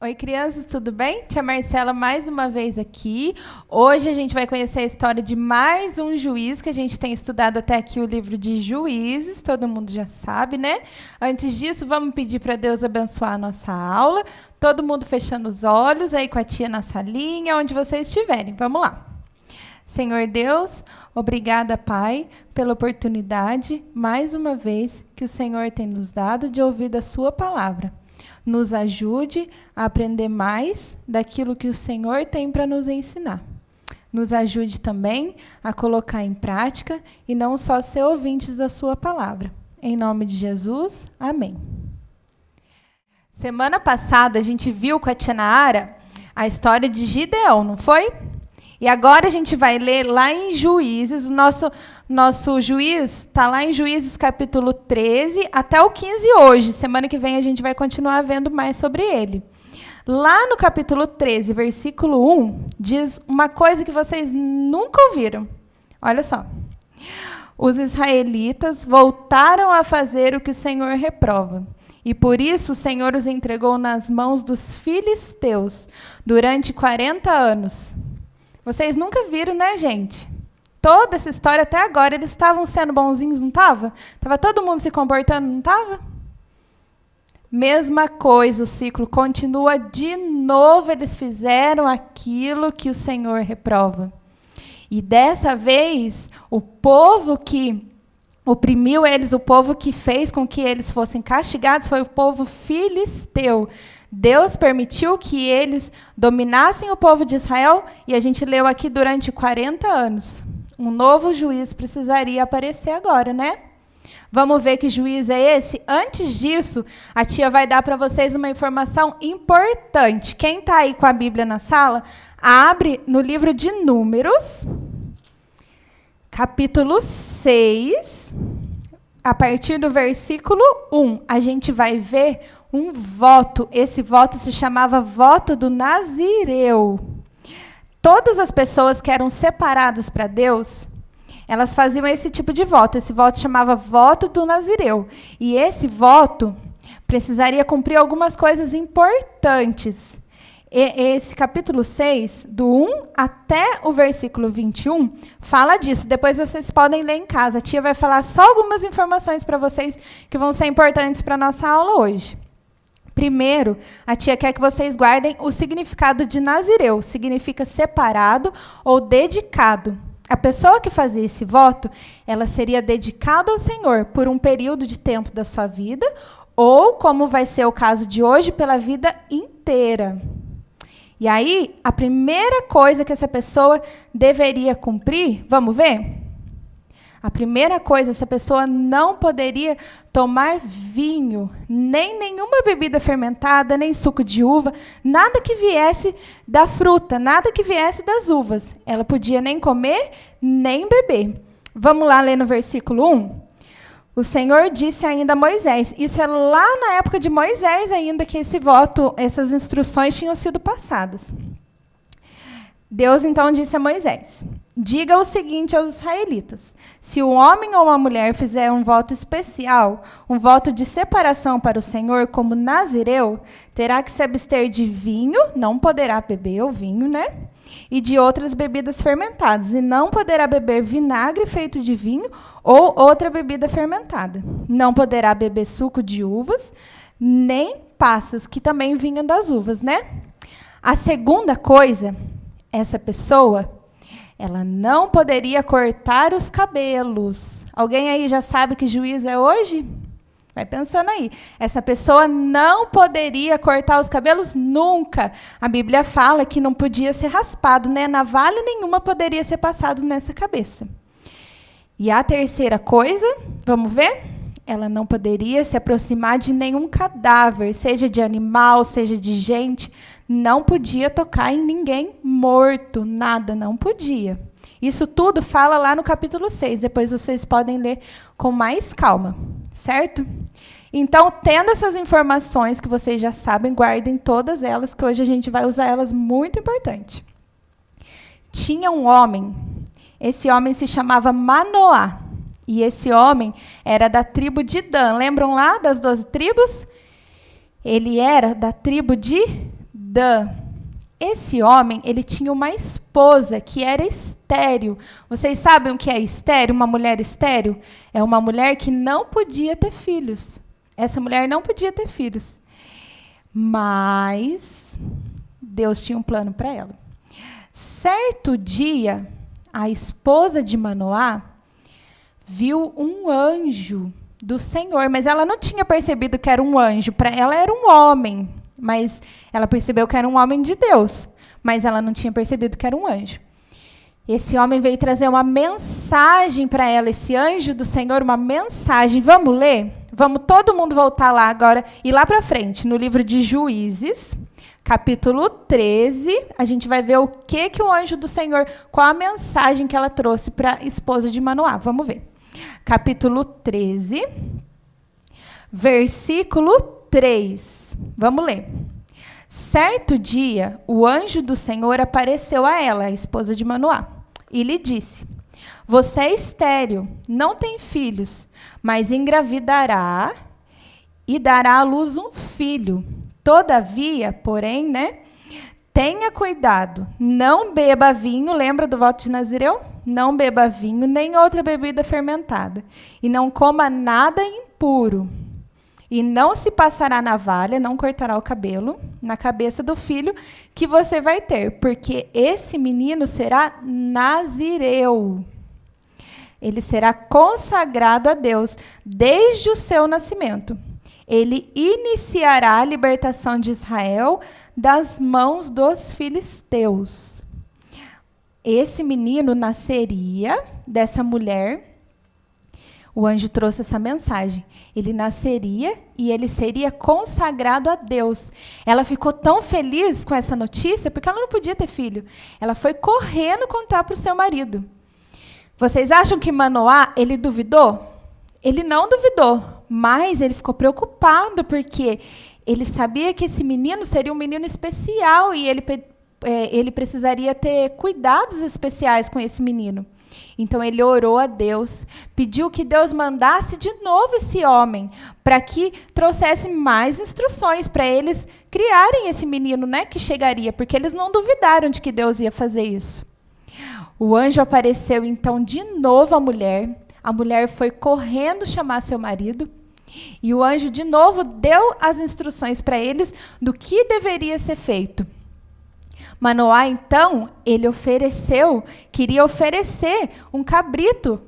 Oi, crianças, tudo bem? Tia Marcela mais uma vez aqui. Hoje a gente vai conhecer a história de mais um juiz, que a gente tem estudado até aqui o livro de Juízes, todo mundo já sabe, né? Antes disso, vamos pedir para Deus abençoar a nossa aula. Todo mundo fechando os olhos, aí com a tia na salinha, onde vocês estiverem. Vamos lá. Senhor Deus, obrigada, Pai, pela oportunidade, mais uma vez, que o Senhor tem nos dado de ouvir da sua palavra. Nos ajude a aprender mais daquilo que o Senhor tem para nos ensinar. Nos ajude também a colocar em prática e não só ser ouvintes da sua palavra. Em nome de Jesus, amém. Semana passada a gente viu com a tia Nara a história de Gideão, não foi? E agora a gente vai ler lá em Juízes, o nosso juiz está lá em Juízes capítulo 13 até o 15 hoje. Semana que vem a gente vai continuar vendo mais sobre ele. Lá no capítulo 13, versículo 1, diz uma coisa que vocês nunca ouviram. Olha só. Os israelitas voltaram a fazer o que o Senhor reprova. E por isso o Senhor os entregou nas mãos dos filisteus durante 40 anos. Vocês nunca viram, né, gente? Toda essa história até agora, eles estavam sendo bonzinhos, não estava? Estava todo mundo se comportando, não estava? Mesma coisa, o ciclo continua de novo, eles fizeram aquilo que o Senhor reprova. E dessa vez, o povo que oprimiu eles, o povo que fez com que eles fossem castigados, foi o povo filisteu. Deus permitiu que eles dominassem o povo de Israel, e a gente leu aqui durante 40 anos. Um novo juiz precisaria aparecer agora, né? Vamos ver que juiz é esse? Antes disso, a tia vai dar para vocês uma informação importante. Quem está aí com a Bíblia na sala, abre no livro de Números, capítulo 6, a partir do versículo 1. A gente vai ver um voto. Esse voto se chamava voto do Nazireu. Todas as pessoas que eram separadas para Deus, elas faziam esse tipo de voto. Esse voto chamava voto do Nazireu. E esse voto precisaria cumprir algumas coisas importantes. Esse capítulo 6, do 1 até o versículo 21, fala disso. Depois vocês podem ler em casa. A tia vai falar só algumas informações para vocês que vão ser importantes para a nossa aula hoje. Primeiro, a tia quer que vocês guardem o significado de Nazireu. Significa separado ou dedicado. A pessoa que fazia esse voto, ela seria dedicada ao Senhor por um período de tempo da sua vida, ou, como vai ser o caso de hoje, pela vida inteira. E aí, a primeira coisa que essa pessoa deveria cumprir, vamos ver? A primeira coisa, essa pessoa não poderia tomar vinho, nem nenhuma bebida fermentada, nem suco de uva, nada que viesse da fruta, nada que viesse das uvas. Ela podia nem comer, nem beber. Vamos lá ler no versículo 1? O Senhor disse ainda a Moisés, isso é lá na época de Moisés ainda que esse voto, essas instruções tinham sido passadas. Deus então disse a Moisés, diga o seguinte aos israelitas, se um homem ou uma mulher fizer um voto especial, um voto de separação para o Senhor como nazireu, terá que se abster de vinho, não poderá beber o vinho, né? E de outras bebidas fermentadas, e não poderá beber vinagre feito de vinho ou outra bebida fermentada. Não poderá beber suco de uvas, nem passas, que também vinham das uvas, né? A segunda coisa, essa pessoa, ela não poderia cortar os cabelos. Alguém aí já sabe que juiz é hoje? Vai pensando aí. Essa pessoa não poderia cortar os cabelos nunca. A Bíblia fala que não podia ser raspado, né? Navalha nenhuma poderia ser passado nessa cabeça. E a terceira coisa, vamos ver? Ela não poderia se aproximar de nenhum cadáver, seja de animal, seja de gente. Não podia tocar em ninguém morto, nada, não podia. Isso tudo fala lá no capítulo 6, depois vocês podem ler com mais calma, certo? Então, tendo essas informações que vocês já sabem, guardem todas elas, que hoje a gente vai usar elas muito importante. Tinha um homem, esse homem se chamava Manoá, e esse homem era da tribo de Dan. Lembram lá das 12 tribos? Ele era da tribo de Dan. Esse homem, ele tinha uma esposa que era estéril. Vocês sabem o que é estéril? Uma mulher estéril? É uma mulher que não podia ter filhos. Essa mulher não podia ter filhos. Mas Deus tinha um plano para ela. Certo dia, a esposa de Manoá viu um anjo do Senhor, mas ela não tinha percebido que era um anjo. Para ela era um homem, mas ela percebeu que era um homem de Deus, mas ela não tinha percebido que era um anjo. Esse homem veio trazer uma mensagem para ela, esse anjo do Senhor, uma mensagem. Vamos ler? Vamos todo mundo voltar lá agora e lá para frente, no livro de Juízes, capítulo 13, a gente vai ver o que o anjo do Senhor, qual a mensagem que ela trouxe para a esposa de Manoá. Vamos ver. Capítulo 13, versículo 3. Vamos ler. Certo dia, o anjo do Senhor apareceu a ela, a esposa de Manoá, e lhe disse: você é estéril, não tem filhos, mas engravidará e dará à luz um filho. Todavia, porém, tenha cuidado, não beba vinho, lembra do voto de Nazireu? Não beba vinho, nem outra bebida fermentada, e não coma nada impuro. E não se passará navalha, não cortará o cabelo na cabeça do filho que você vai ter, porque esse menino será nazireu. Ele será consagrado a Deus desde o seu nascimento. Ele iniciará a libertação de Israel das mãos dos filisteus. Esse menino nasceria dessa mulher. O anjo trouxe essa mensagem. Ele nasceria e ele seria consagrado a Deus. Ela ficou tão feliz com essa notícia, porque ela não podia ter filho. Ela foi correndo contar para o seu marido. Vocês acham que Manoá, ele duvidou? Ele não duvidou, mas ele ficou preocupado, porque ele sabia que esse menino seria um menino especial e ele precisaria ter cuidados especiais com esse menino. Então ele orou a Deus, pediu que Deus mandasse de novo esse homem, para que trouxesse mais instruções para eles criarem esse menino, que chegaria, porque eles não duvidaram de que Deus ia fazer isso. O anjo apareceu então de novo à mulher. A mulher foi correndo chamar seu marido. E o anjo de novo deu as instruções para eles do que deveria ser feito. Manoá, então, queria oferecer um cabrito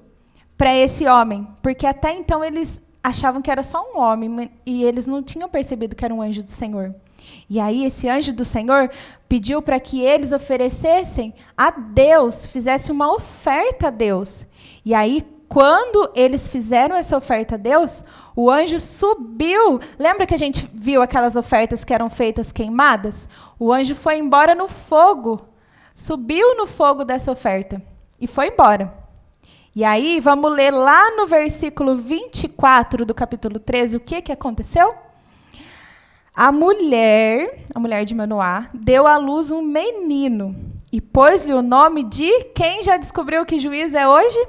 para esse homem, porque até então eles achavam que era só um homem e eles não tinham percebido que era um anjo do Senhor. E aí esse anjo do Senhor pediu para que eles oferecessem a Deus, fizessem uma oferta a Deus. E aí, quando eles fizeram essa oferta a Deus, o anjo subiu. Lembra que a gente viu aquelas ofertas que eram feitas queimadas? O anjo foi embora no fogo, subiu no fogo dessa oferta e foi embora. E aí, vamos ler lá no versículo 24 do capítulo 13, o que aconteceu? A mulher de Manoá, deu à luz um menino e pôs-lhe o nome de... Quem já descobriu que juiz é hoje?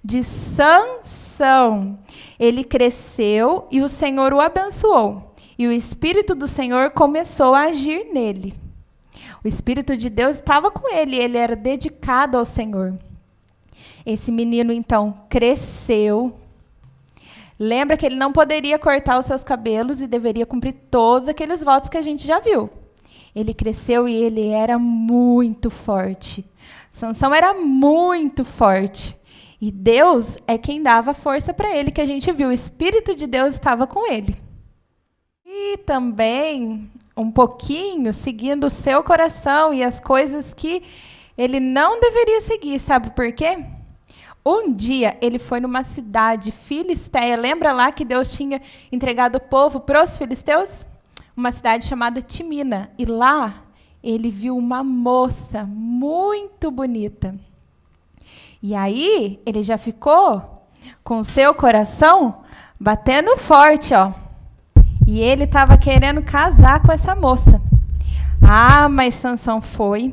De Sansão. Ele cresceu e o Senhor o abençoou. E o Espírito do Senhor começou a agir nele. O Espírito de Deus estava com ele, ele era dedicado ao Senhor. Esse menino, então, cresceu. Lembra que ele não poderia cortar os seus cabelos e deveria cumprir todos aqueles votos que a gente já viu. Ele cresceu e ele era muito forte. Sansão era muito forte. E Deus é quem dava força para ele, que a gente viu. O Espírito de Deus estava com ele. E também, um pouquinho, seguindo o seu coração e as coisas que ele não deveria seguir. Sabe por quê? Um dia, ele foi numa cidade filisteia. Lembra lá que Deus tinha entregado o povo para os filisteus? Uma cidade chamada Timina. E lá, ele viu uma moça muito bonita. E aí, ele já ficou com o seu coração batendo forte, ó. E ele estava querendo casar com essa moça. Ah, mas Sansão foi,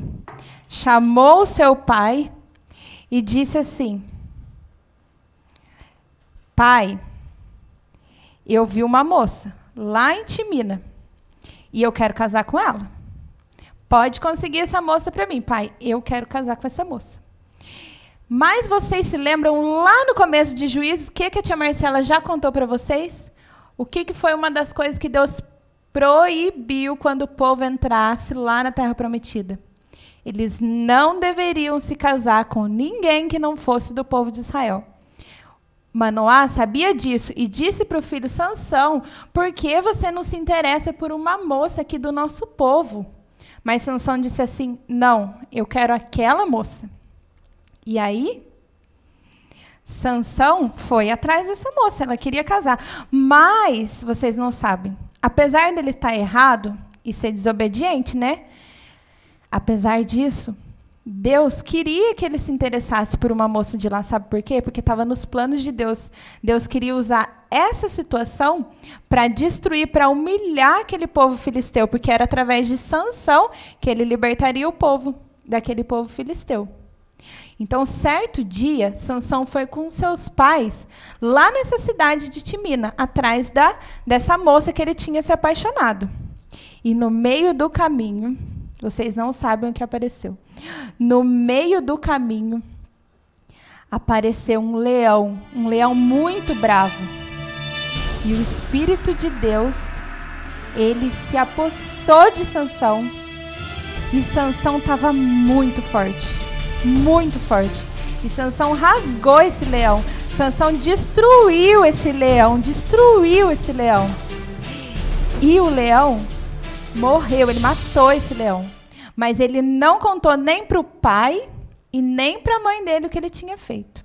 chamou o seu pai e disse assim: pai, eu vi uma moça lá em Timina e eu quero casar com ela. pode conseguir essa moça para mim. Pai, eu quero casar com essa moça. Mas vocês se lembram lá no começo de Juízes, o que a tia Marcela já contou para vocês? O que foi uma das coisas que Deus proibiu quando o povo entrasse lá na Terra Prometida? Eles não deveriam se casar com ninguém que não fosse do povo de Israel. Manoá sabia disso e disse para o filho Sansão: por que você não se interessa por uma moça aqui do nosso povo? Mas Sansão disse assim: não, eu quero aquela moça. E aí, Sansão foi atrás dessa moça, ela queria casar. Mas, vocês não sabem, apesar dele estar errado e ser desobediente, né? Apesar disso, Deus queria que ele se interessasse por uma moça de lá, sabe por quê? Porque estava nos planos de Deus. Deus queria usar essa situação para destruir, para humilhar aquele povo filisteu, porque era através de Sansão que ele libertaria o povo daquele povo filisteu. Então, certo dia, Sansão foi com seus pais lá nessa cidade de Timina, atrás dessa moça que ele tinha se apaixonado. E no meio do caminho, vocês não sabem o que apareceu. No meio do caminho, apareceu um leão muito bravo. E o Espírito de Deus, ele se apossou de Sansão. E Sansão estava muito forte. Muito forte. E Sansão rasgou esse leão. Sansão destruiu esse leão. E o leão morreu, ele matou esse leão. Mas ele não contou nem para o pai e nem para a mãe dele o que ele tinha feito.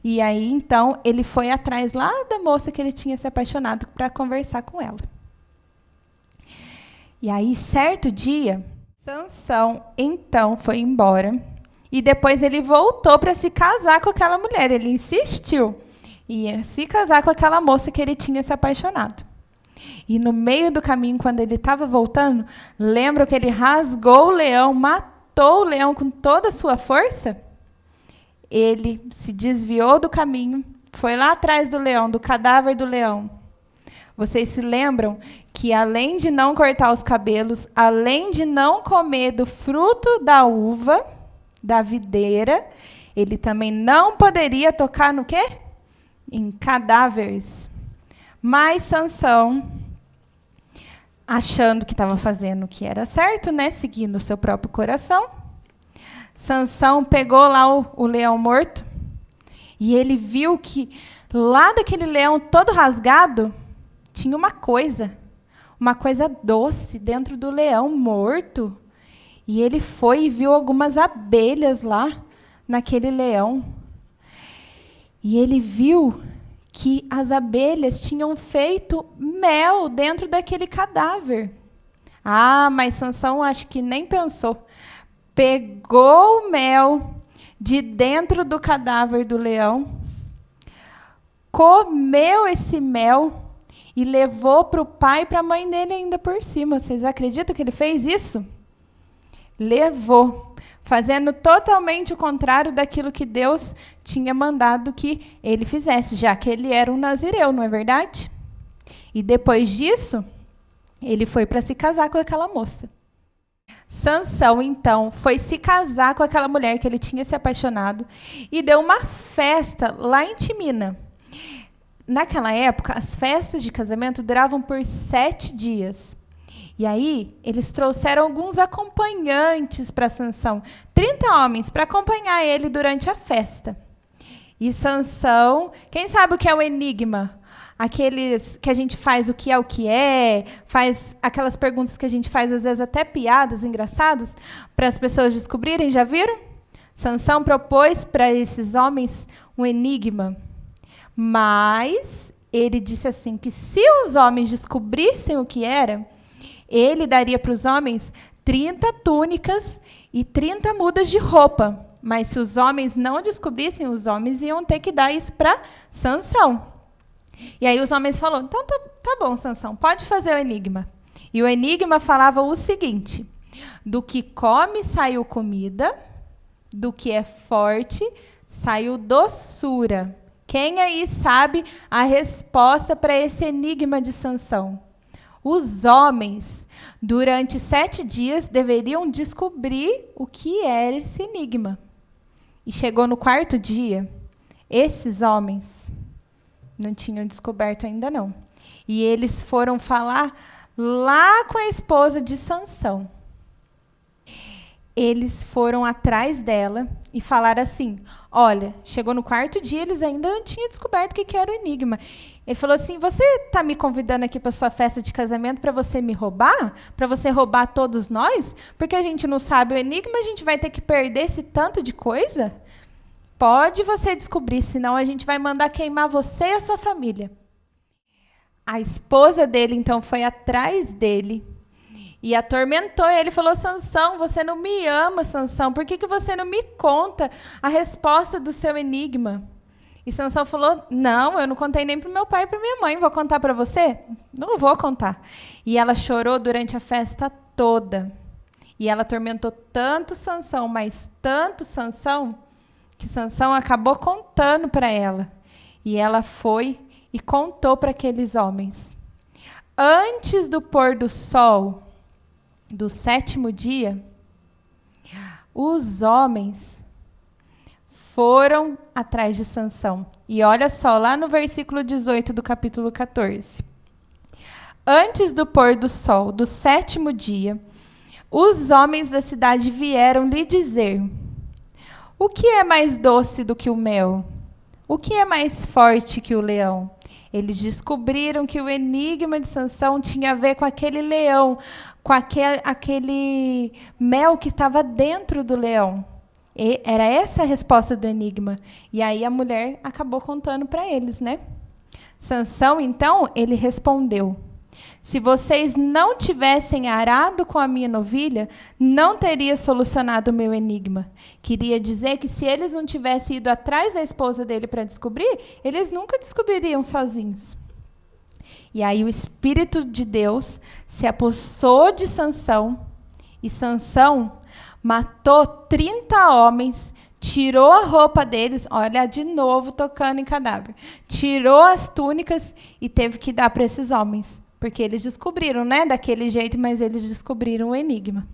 E aí, então, ele foi atrás lá da moça que ele tinha se apaixonado para conversar com ela. E aí, certo dia, Sansão, então, foi embora. E depois ele voltou para se casar com aquela mulher. Ele insistiu em se casar com aquela moça que ele tinha se apaixonado. E no meio do caminho, quando ele estava voltando, lembra que ele rasgou o leão, matou o leão com toda a sua força? Ele se desviou do caminho, foi lá atrás do leão, do cadáver do leão. Vocês se lembram que, além de não cortar os cabelos, além de não comer do fruto da uva, da videira, ele também não poderia tocar no quê? Em cadáveres. Mas Sansão, achando que estava fazendo o que era certo, né, seguindo o seu próprio coração, Sansão pegou lá o leão morto e ele viu que lá daquele leão todo rasgado tinha uma coisa doce dentro do leão morto. E ele foi e viu algumas abelhas lá naquele leão. E ele viu que as abelhas tinham feito mel dentro daquele cadáver. Ah, mas Sansão acho que nem pensou. Pegou o mel de dentro do cadáver do leão, comeu esse mel e levou para o pai e para a mãe dele ainda por cima. Vocês acreditam que ele fez isso? Levou, fazendo totalmente o contrário daquilo que Deus tinha mandado que ele fizesse, já que ele era um nazireu, não é verdade? E depois disso, ele foi para se casar com aquela moça. Sansão, então, foi se casar com aquela mulher que ele tinha se apaixonado e deu uma festa lá em Timina. Naquela época, as festas de casamento duravam por 7 dias. E aí, eles trouxeram alguns acompanhantes para Sansão. 30 homens para acompanhar ele durante a festa. E Sansão, quem sabe o que é o enigma? Aqueles que a gente faz o que é, faz aquelas perguntas que a gente faz, às vezes até piadas engraçadas, para as pessoas descobrirem, já viram? Sansão propôs para esses homens um enigma. Mas ele disse assim, que se os homens descobrissem o que era, ele daria para os homens 30 túnicas e 30 mudas de roupa. Mas se os homens não descobrissem, os homens iam ter que dar isso para Sansão. E aí os homens falaram, então tá bom, Sansão, pode fazer o enigma. E o enigma falava o seguinte, do que come saiu comida, do que é forte saiu doçura. Quem aí sabe a resposta para esse enigma de Sansão? Os homens, durante 7 dias, deveriam descobrir o que era esse enigma. E chegou no 4º dia, esses homens não tinham descoberto ainda não. E eles foram falar lá com a esposa de Sansão. Eles foram atrás dela e falaram assim, olha, chegou no 4º dia, eles ainda não tinham descoberto o que era o enigma. Ele falou assim, você está me convidando aqui para sua festa de casamento para você me roubar? Para você roubar todos nós? Porque a gente não sabe o enigma, a gente vai ter que perder esse tanto de coisa? Pode você descobrir, senão a gente vai mandar queimar você e a sua família. A esposa dele, então, foi atrás dele e atormentou ele. Falou, Sansão, você não me ama, Sansão. Por que você não me conta a resposta do seu enigma? E Sansão falou, não, eu não contei nem para o meu pai e para minha mãe. Vou contar para você? Não vou contar. E ela chorou durante a festa toda. E ela atormentou tanto Sansão, mas tanto Sansão, que Sansão acabou contando para ela. E ela foi e contou para aqueles homens. Antes do pôr do sol do 7º dia, os homens foram atrás de Sansão. E olha só, lá no versículo 18 do capítulo 14. Antes do pôr do sol do 7º dia, os homens da cidade vieram lhe dizer, o que é mais doce do que o mel? O que é mais forte que o leão? Eles descobriram que o enigma de Sansão tinha a ver com aquele leão, com aquele mel que estava dentro do leão. E era essa a resposta do enigma. E aí a mulher acabou contando para eles, né? Sansão, então, ele respondeu, se vocês não tivessem arado com a minha novilha, não teria solucionado o meu enigma. Queria dizer que se eles não tivessem ido atrás da esposa dele para descobrir, eles nunca descobririam sozinhos. E aí o Espírito de Deus se apossou de Sansão, e Sansão matou 30 homens, tirou a roupa deles, olha, de novo tocando em cadáver, tirou as túnicas e teve que dar para esses homens. Porque eles descobriram, né, daquele jeito, mas eles descobriram o enigma.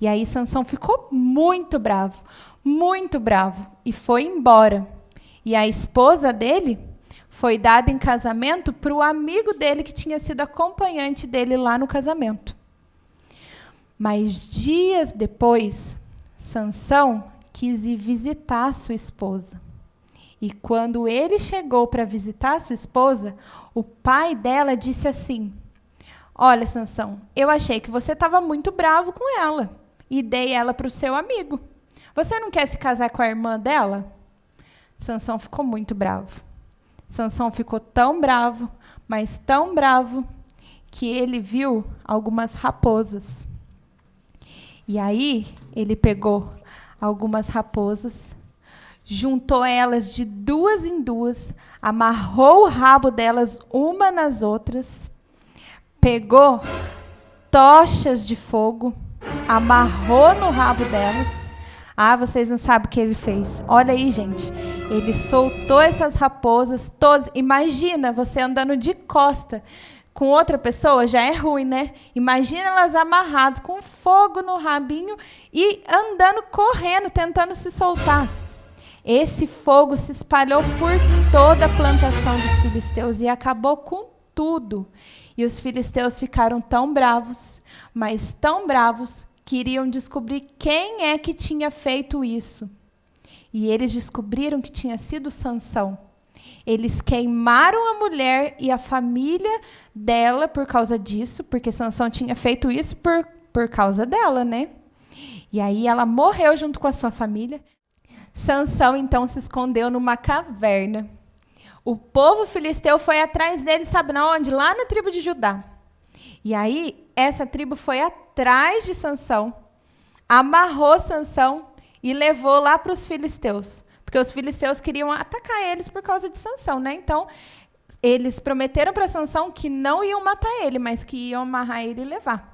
E aí Sansão ficou muito bravo, e foi embora. E a esposa dele foi dada em casamento para o amigo dele, que tinha sido acompanhante dele lá no casamento. Mas dias depois, Sansão quis ir visitar sua esposa. E quando ele chegou para visitar sua esposa, o pai dela disse assim, olha, Sansão, eu achei que você estava muito bravo com ela e dei ela para o seu amigo. Você não quer se casar com a irmã dela? Sansão ficou muito bravo. Sansão ficou tão bravo, mas tão bravo, que ele viu algumas raposas. E aí ele pegou algumas raposas, juntou elas de 2 em 2, amarrou o rabo delas uma nas outras, pegou tochas de fogo, amarrou no rabo delas. Ah, vocês não sabem o que ele fez. Olha aí, gente. Ele soltou essas raposas todas. Imagina você andando de costa com outra pessoa, já é ruim, né? Imagina elas amarradas com fogo no rabinho e andando, correndo, tentando se soltar. Esse fogo se espalhou por toda a plantação dos filisteus e acabou com tudo. E os filisteus ficaram tão bravos, mas tão bravos, que iriam descobrir quem é que tinha feito isso. E eles descobriram que tinha sido Sansão. Eles queimaram a mulher e a família dela por causa disso, porque Sansão tinha feito isso por causa dela, né? E aí ela morreu junto com a sua família. Sansão, então, se escondeu numa caverna. O povo filisteu foi atrás dele, sabe na onde? Lá na tribo de Judá. E aí, essa tribo foi atrás de Sansão, amarrou Sansão e levou lá para os filisteus. Porque os filisteus queriam atacar eles por causa de Sansão, né? Então, eles prometeram para Sansão que não iam matar ele, mas que iam amarrar ele e levar.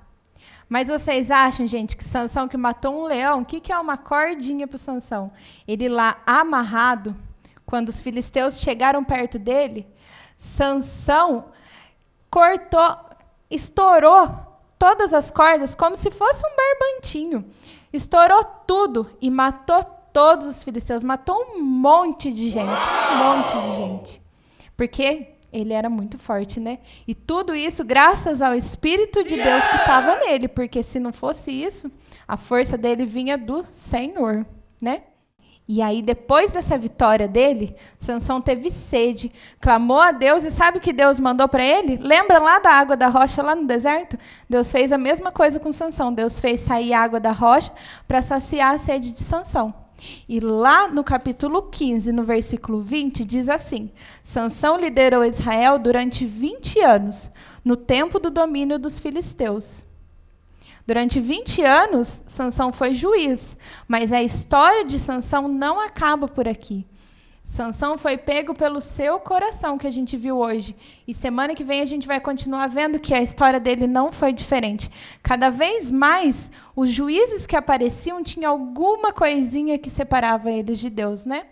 Mas vocês acham, gente, que Sansão que matou um leão, o que é uma cordinha para o Sansão? Ele lá amarrado, quando os filisteus chegaram perto dele, Sansão cortou estourou todas as cordas como se fosse um barbantinho. Estourou tudo e matou todos os filisteus. Matou um monte de gente. Porque ele era muito forte, né? E tudo isso graças ao Espírito de Deus que estava nele. Porque se não fosse isso, a força dele vinha do Senhor, né? E aí, depois dessa vitória dele, Sansão teve sede, clamou a Deus, e sabe o que Deus mandou para ele? Lembra lá da água da rocha, lá no deserto? Deus fez a mesma coisa com Sansão. Deus fez sair água da rocha para saciar a sede de Sansão. E lá no capítulo 15, no versículo 20, diz assim: Sansão liderou Israel durante 20 anos, no tempo do domínio dos filisteus. Durante 20 anos, Sansão foi juiz, mas a história de Sansão não acaba por aqui. Sansão foi pego pelo seu coração, que a gente viu hoje. E semana que vem a gente vai continuar vendo que a história dele não foi diferente. Cada vez mais, os juízes que apareciam tinham alguma coisinha que separava eles de Deus, né?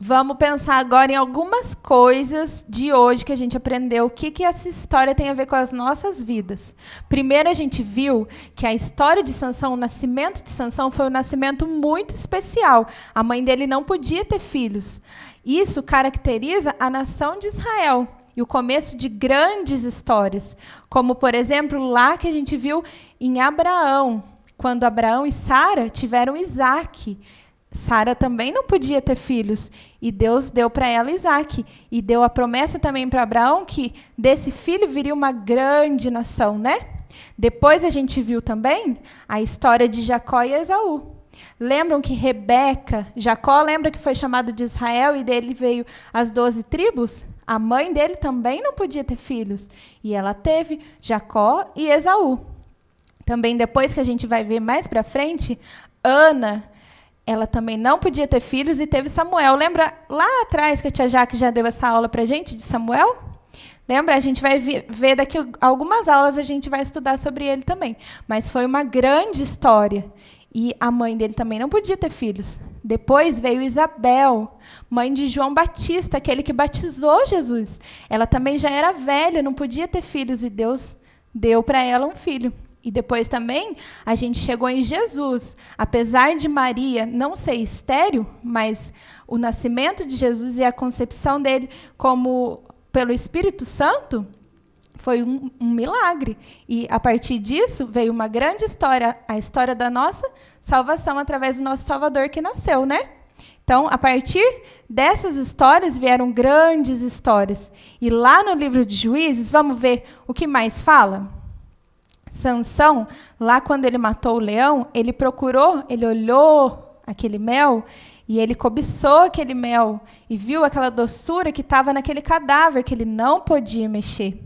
Vamos pensar agora em algumas coisas de hoje que a gente aprendeu. O que essa história tem a ver com as nossas vidas? Primeiro, a gente viu que a história de Sansão, o nascimento de Sansão, foi um nascimento muito especial. A mãe dele não podia ter filhos. Isso caracteriza a nação de Israel e o começo de grandes histórias. Como, por exemplo, lá que a gente viu em Abraão, quando Abraão e Sara tiveram Isaque. Sara também não podia ter filhos, e Deus deu para ela Isaque, e deu a promessa também para Abraão que desse filho viria uma grande nação, né? Depois a gente viu também a história de Jacó e Esaú. Lembram que Jacó lembra que foi chamado de Israel e dele veio as 12 tribos? A mãe dele também não podia ter filhos, e ela teve Jacó e Esaú. Também depois que a gente vai ver mais para frente, Ana, ela também não podia ter filhos e teve Samuel. Lembra lá atrás que a tia Jaque já deu essa aula para a gente de Samuel? Lembra? A gente vai ver daqui algumas aulas, a gente vai estudar sobre ele também. Mas foi uma grande história. E a mãe dele também não podia ter filhos. Depois veio Isabel, mãe de João Batista, aquele que batizou Jesus. Ela também já era velha, não podia ter filhos, e Deus deu para ela um filho. E depois também a gente chegou em Jesus. Apesar de Maria não ser estéril, mas o nascimento de Jesus e a concepção dele como pelo Espírito Santo foi um milagre. E a partir disso veio uma grande história, a história da nossa salvação através do nosso Salvador que nasceu, né? Então, a partir dessas histórias vieram grandes histórias. E lá no livro de Juízes, vamos ver o que mais fala? Sansão, lá quando ele matou o leão, ele olhou aquele mel e ele cobiçou aquele mel e viu aquela doçura que estava naquele cadáver que ele não podia mexer.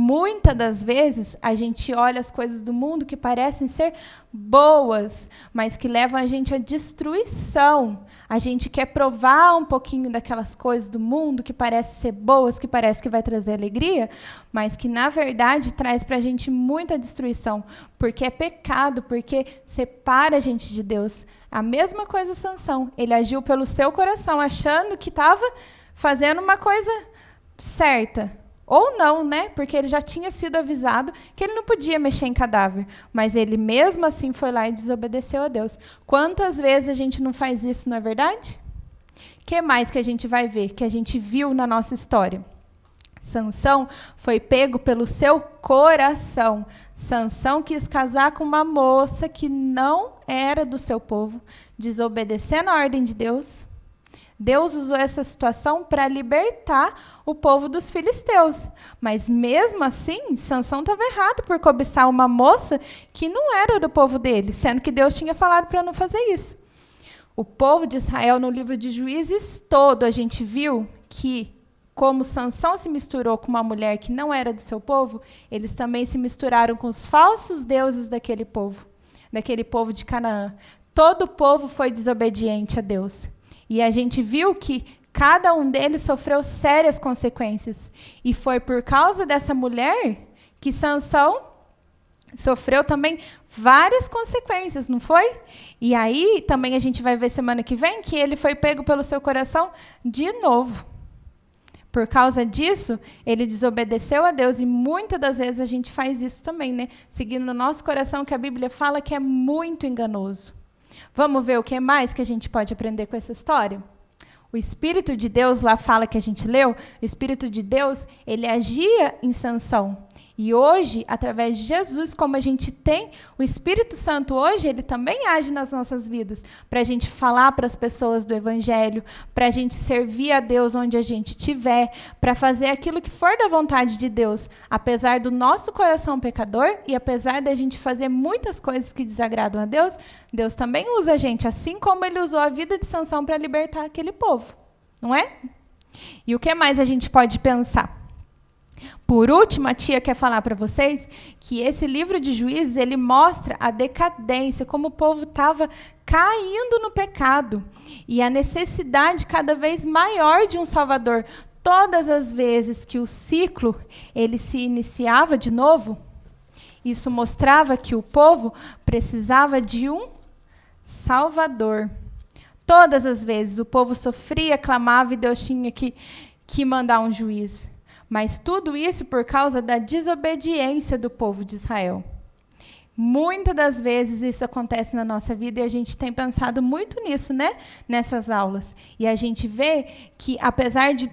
Muitas das vezes, a gente olha as coisas do mundo que parecem ser boas, mas que levam a gente à destruição. A gente quer provar um pouquinho daquelas coisas do mundo que parecem ser boas, que parece que vai trazer alegria, mas que, na verdade, traz para a gente muita destruição, porque é pecado, porque separa a gente de Deus. A mesma coisa Sansão. Ele agiu pelo seu coração, achando que estava fazendo uma coisa certa. Ou não, né? Porque ele já tinha sido avisado que ele não podia mexer em cadáver. Mas ele mesmo assim foi lá e desobedeceu a Deus. Quantas vezes a gente não faz isso, não é verdade? O que mais que a gente vai ver, que a gente viu na nossa história? Sansão foi pego pelo seu coração. Sansão quis casar com uma moça que não era do seu povo, desobedecendo a ordem de Deus. Deus usou essa situação para libertar o povo dos filisteus. Mas mesmo assim, Sansão estava errado por cobiçar uma moça que não era do povo dele, sendo que Deus tinha falado para não fazer isso. O povo de Israel, no livro de Juízes todo, a gente viu que, como Sansão se misturou com uma mulher que não era do seu povo, eles também se misturaram com os falsos deuses daquele povo de Canaã. Todo o povo foi desobediente a Deus. E a gente viu que cada um deles sofreu sérias consequências. E foi por causa dessa mulher que Sansão sofreu também várias consequências, não foi? E aí também a gente vai ver semana que vem que ele foi pego pelo seu coração de novo. Por causa disso, ele desobedeceu a Deus, e muitas das vezes a gente faz isso também, né? Seguindo no nosso coração, que a Bíblia fala que é muito enganoso. Vamos ver o que mais que a gente pode aprender com essa história? O Espírito de Deus, lá fala que a gente leu, o Espírito de Deus, ele agia em Sansão. E hoje, através de Jesus, como a gente tem o Espírito Santo hoje, ele também age nas nossas vidas, para a gente falar para as pessoas do Evangelho, para a gente servir a Deus onde a gente estiver, para fazer aquilo que for da vontade de Deus, apesar do nosso coração pecador e apesar da gente fazer muitas coisas que desagradam a Deus, Deus também usa a gente, assim como ele usou a vida de Sansão para libertar aquele povo, não é? E o que mais a gente pode pensar? Por último, a tia quer falar para vocês que esse livro de Juízes, ele mostra a decadência, como o povo estava caindo no pecado e a necessidade cada vez maior de um Salvador. Todas as vezes que o ciclo ele se iniciava de novo, isso mostrava que o povo precisava de um Salvador. Todas as vezes o povo sofria, clamava e Deus tinha que mandar um juiz. Mas tudo isso por causa da desobediência do povo de Israel. Muitas das vezes isso acontece na nossa vida e a gente tem pensado muito nisso, né? Nessas aulas. E a gente vê que, apesar de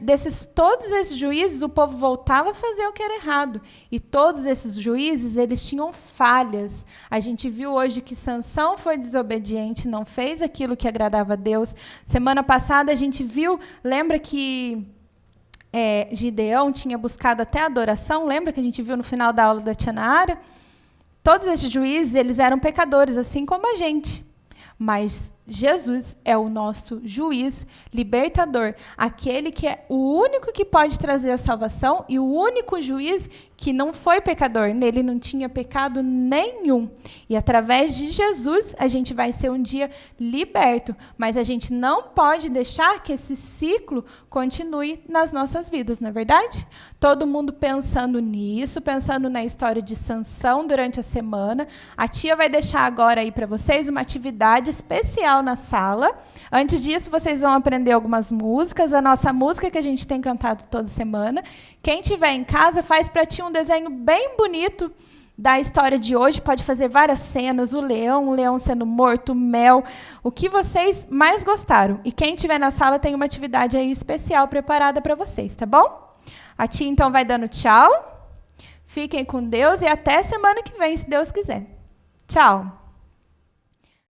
todos esses juízes, o povo voltava a fazer o que era errado. E todos esses juízes, eles tinham falhas. A gente viu hoje que Sansão foi desobediente, não fez aquilo que agradava a Deus. Semana passada a gente viu, lembra que Gideão tinha buscado até adoração, lembra que a gente viu no final da aula da Tia Nara? Todos esses juízes, eles eram pecadores, assim como a gente. Mas Jesus é o nosso juiz libertador, aquele que é o único que pode trazer a salvação e o único juiz que não foi pecador, nele não tinha pecado nenhum. E através de Jesus a gente vai ser um dia liberto, mas a gente não pode deixar que esse ciclo continue nas nossas vidas, não é verdade? Todo mundo pensando nisso, pensando na história de Sansão durante a semana. A tia vai deixar agora aí para vocês uma atividade especial na sala. Antes disso, vocês vão aprender algumas músicas, a nossa música que a gente tem cantado toda semana. Quem tiver em casa, faz para ti um desenho bem bonito da história de hoje, pode fazer várias cenas, o leão sendo morto, o mel, o que vocês mais gostaram. E quem estiver na sala tem uma atividade aí especial preparada para vocês, tá bom? A tia, então, vai dando tchau. Fiquem com Deus e até semana que vem, se Deus quiser. Tchau!